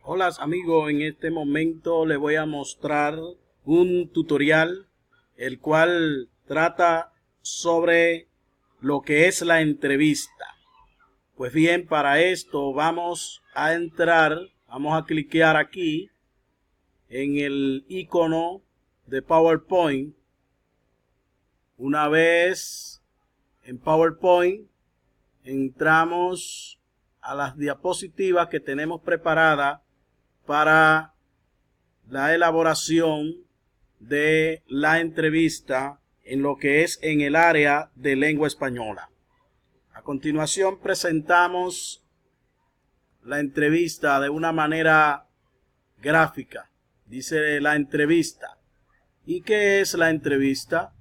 Hola amigos, en este momento les voy a mostrar un tutorial el cual trata sobre lo que es la entrevista. Pues bien, para esto vamos a cliquear aquí en el icono de PowerPoint. Una vez en PowerPoint entramos a las diapositivas que tenemos preparadas para la elaboración de la entrevista en lo que es en el área de lengua española. A continuación presentamos la entrevista de una manera gráfica. Dice la entrevista. ¿Y qué es la entrevista?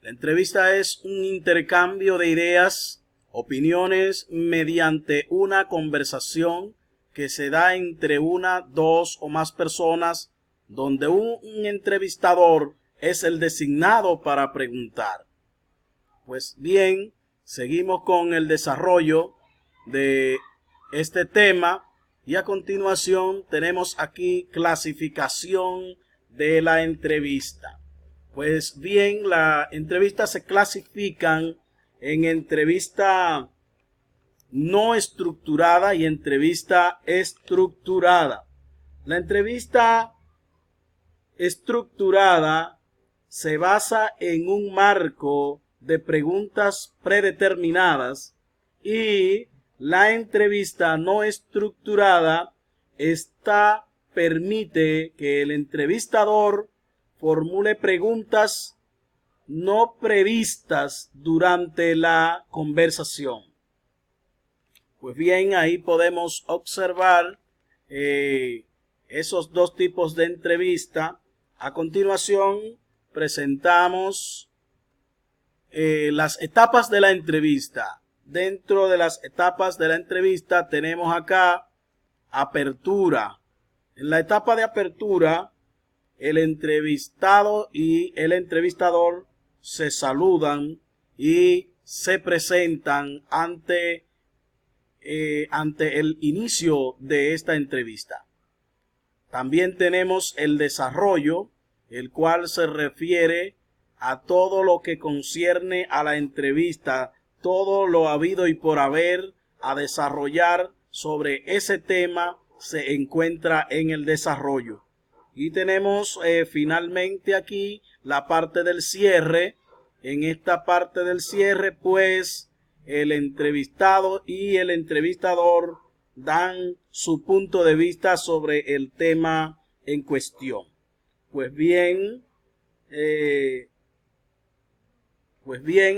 La entrevista es un intercambio de ideas, opiniones mediante una conversación que se da entre una, dos o más personas, donde un entrevistador es el designado para preguntar. Pues bien, seguimos con el desarrollo de este tema y a continuación tenemos aquí clasificación de la entrevista. Pues bien, las entrevistas se clasifican en entrevista no estructurada y entrevista estructurada. La entrevista estructurada se basa en un marco de preguntas predeterminadas y la entrevista no estructurada permite que el entrevistador formule preguntas no previstas durante la conversación. Pues bien, ahí podemos observar esos dos tipos de entrevista. A continuación, presentamos las etapas de la entrevista. Dentro de las etapas de la entrevista tenemos acá apertura. En la etapa de apertura, el entrevistado y el entrevistador se saludan y se presentan ante el inicio de esta entrevista. También tenemos el desarrollo, el cual se refiere a todo lo que concierne a la entrevista, todo lo habido y por haber a desarrollar sobre ese tema se encuentra en el desarrollo. Y tenemos finalmente aquí la parte del cierre. En esta parte del cierre, pues, el entrevistado y el entrevistador dan su punto de vista sobre el tema en cuestión. Pues bien,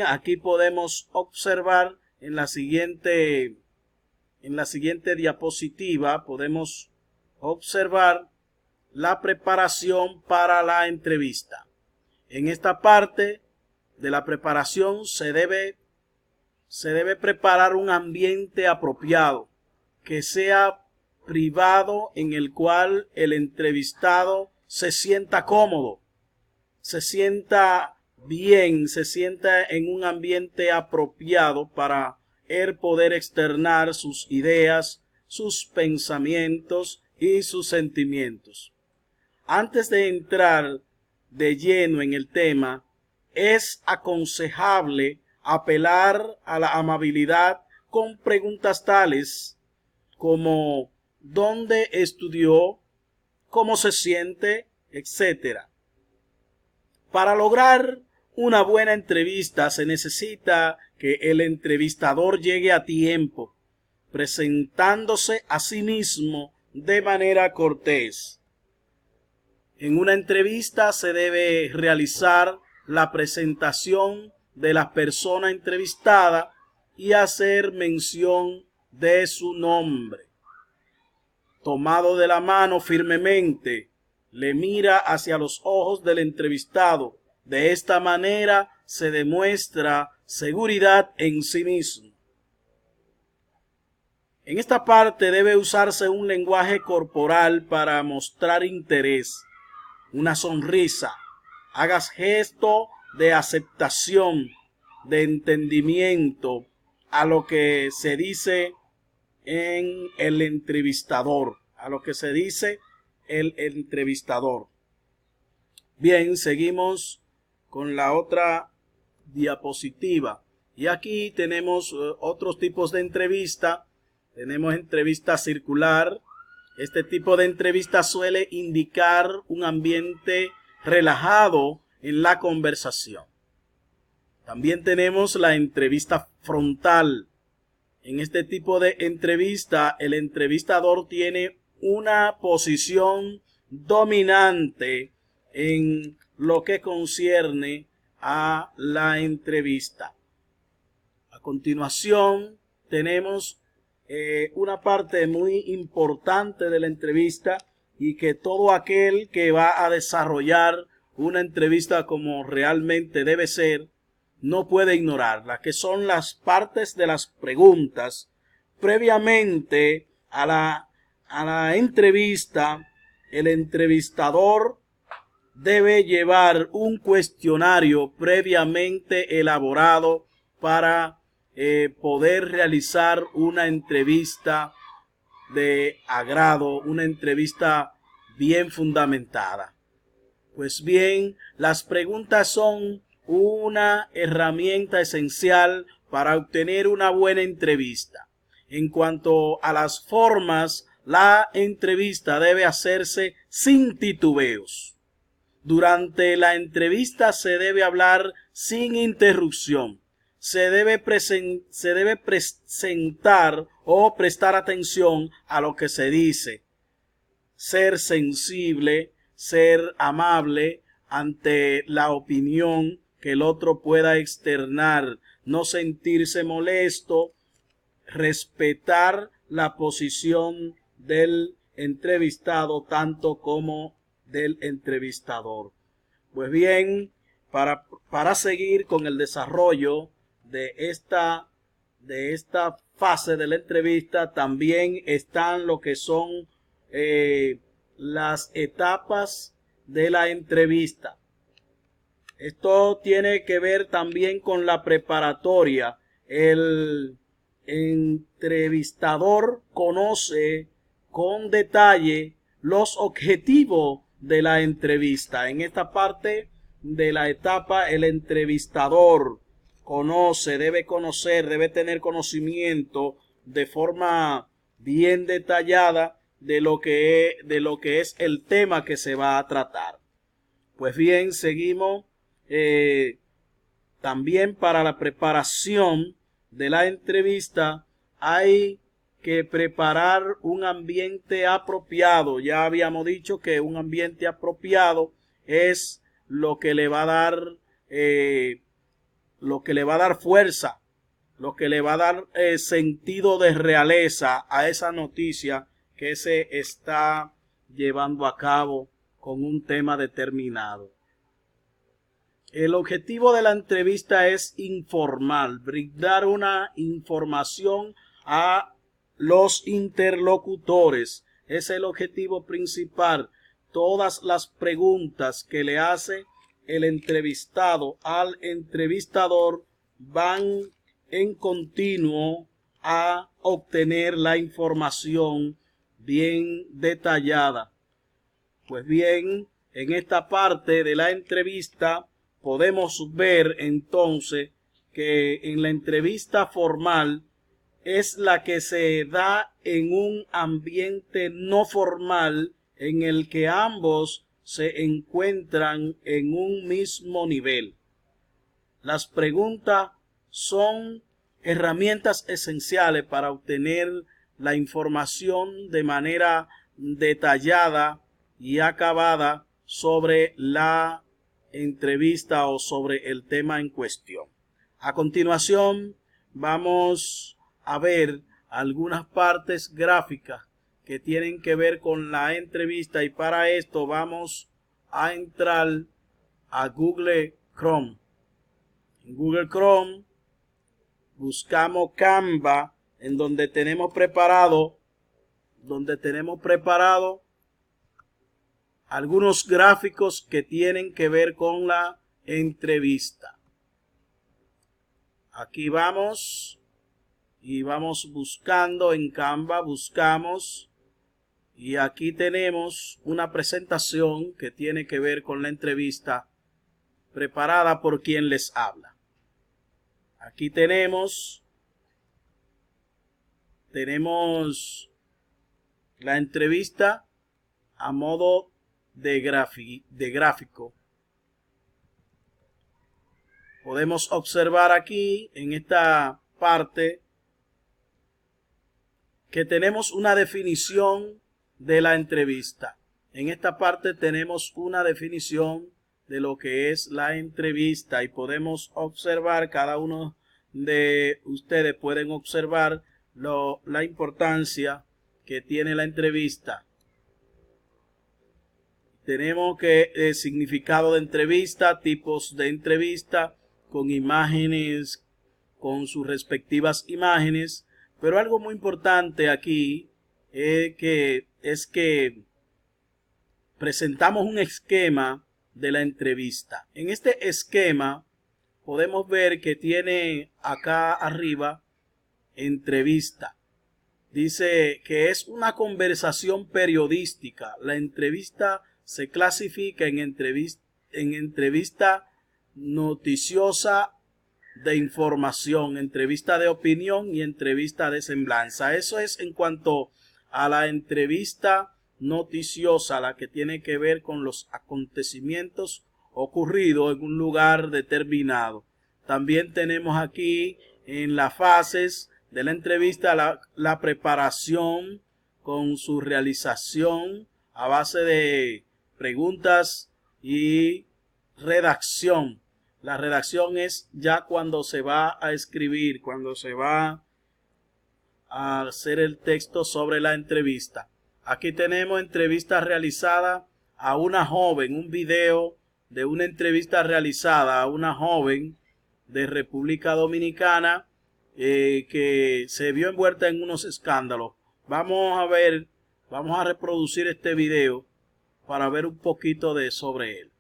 aquí podemos observar en la siguiente diapositiva, podemos observar la preparación para la entrevista. En esta parte de la preparación se debe preparar un ambiente apropiado, que sea privado, en el cual el entrevistado se sienta cómodo, se sienta bien, se sienta en un ambiente apropiado para él poder externar sus ideas, sus pensamientos y sus sentimientos. Antes de entrar de lleno en el tema, es aconsejable apelar a la amabilidad con preguntas tales como ¿dónde estudió? ¿Cómo se siente? Etcétera. Para lograr una buena entrevista se necesita que el entrevistador llegue a tiempo, presentándose a sí mismo de manera cortés. En una entrevista se debe realizar la presentación de la persona entrevistada y hacer mención de su nombre. Tomado de la mano firmemente, le mira hacia los ojos del entrevistado. De esta manera se demuestra seguridad en sí mismo. En esta parte debe usarse un lenguaje corporal para mostrar interés, una sonrisa. Hagas gesto de aceptación, de entendimiento a lo que se dice en el entrevistador, a lo que se dice el entrevistador. Bien, seguimos con la otra diapositiva. Y aquí tenemos otros tipos de entrevista. Tenemos entrevista circular. Este tipo de entrevista suele indicar un ambiente relajado en la conversación. También tenemos la entrevista frontal. En este tipo de entrevista, el entrevistador tiene una posición dominante en lo que concierne a la entrevista. A continuación, tenemos una parte muy importante de la entrevista y que todo aquel que va a desarrollar una entrevista como realmente debe ser, no puede ignorarla, que son las partes de las preguntas. Previamente a la entrevista, el entrevistador debe llevar un cuestionario previamente elaborado para poder realizar una entrevista de agrado, una entrevista bien fundamentada. Pues bien, las preguntas son una herramienta esencial para obtener una buena entrevista. En cuanto a las formas, la entrevista debe hacerse sin titubeos. Durante la entrevista se debe hablar sin interrupción. Se debe presentar o prestar atención a lo que se dice. Ser sensible, ser amable ante la opinión que el otro pueda externar. No sentirse molesto. Respetar la posición del entrevistado tanto como del entrevistador. Pues bien, para seguir con el desarrollo de esta fase de la entrevista, también están lo que son las etapas de la entrevista. Esto tiene que ver también con la preparatoria. El entrevistador conoce con detalle los objetivos de la entrevista. En esta parte de la etapa, el entrevistador debe tener conocimiento de forma bien detallada de lo que es el tema que se va a tratar. Pues bien, seguimos. También para la preparación de la entrevista hay que preparar un ambiente apropiado. Ya habíamos dicho que un ambiente apropiado es lo que le va a dar fuerza, lo que le va a dar sentido de realeza a esa noticia que se está llevando a cabo con un tema determinado. El objetivo de la entrevista es informal, brindar una información a los interlocutores. Es el objetivo principal. Todas las preguntas que le hace el entrevistado al entrevistador van en continuo a obtener la información bien detallada. Pues bien, en esta parte de la entrevista podemos ver entonces que en la entrevista formal es la que se da en un ambiente no formal en el que ambos se encuentran en un mismo nivel. Las preguntas son herramientas esenciales para obtener la información de manera detallada y acabada sobre la entrevista o sobre el tema en cuestión. A continuación vamos a ver algunas partes gráficas que tienen que ver con la entrevista y para esto vamos a entrar a Google Chrome. En Google Chrome buscamos Canva, en donde tenemos preparado algunos gráficos que tienen que ver con la entrevista. Aquí vamos y vamos buscando en Canva, buscamos y aquí tenemos una presentación que tiene que ver con la entrevista preparada por quien les habla. Aquí tenemos la entrevista a modo de gráfico. Podemos observar aquí en esta parte que tenemos una definición de la entrevista. En esta parte tenemos una definición de lo que es la entrevista y podemos observar, cada uno de ustedes pueden observar la importancia que tiene la entrevista. Tenemos que el significado de entrevista, tipos de entrevista, con imágenes, con sus respectivas imágenes. Pero algo muy importante aquí es que presentamos un esquema de la entrevista. En este esquema podemos ver que tiene acá arriba entrevista. Dice que es una conversación periodística. La entrevista se clasifica en entrevista noticiosa de información, entrevista de opinión y entrevista de semblanza. Eso es en cuanto a la entrevista noticiosa, la que tiene que ver con los acontecimientos ocurridos en un lugar determinado. También tenemos aquí en las fases de la entrevista la preparación con su realización a base de preguntas y redacción. La redacción es ya cuando se va a escribir, cuando se va a hacer el texto sobre la entrevista. Aquí tenemos entrevista realizada a una joven, un video de una entrevista realizada a una joven de República Dominicana que se vio envuelta en unos escándalos. Vamos a reproducir este video para ver un poquito sobre él.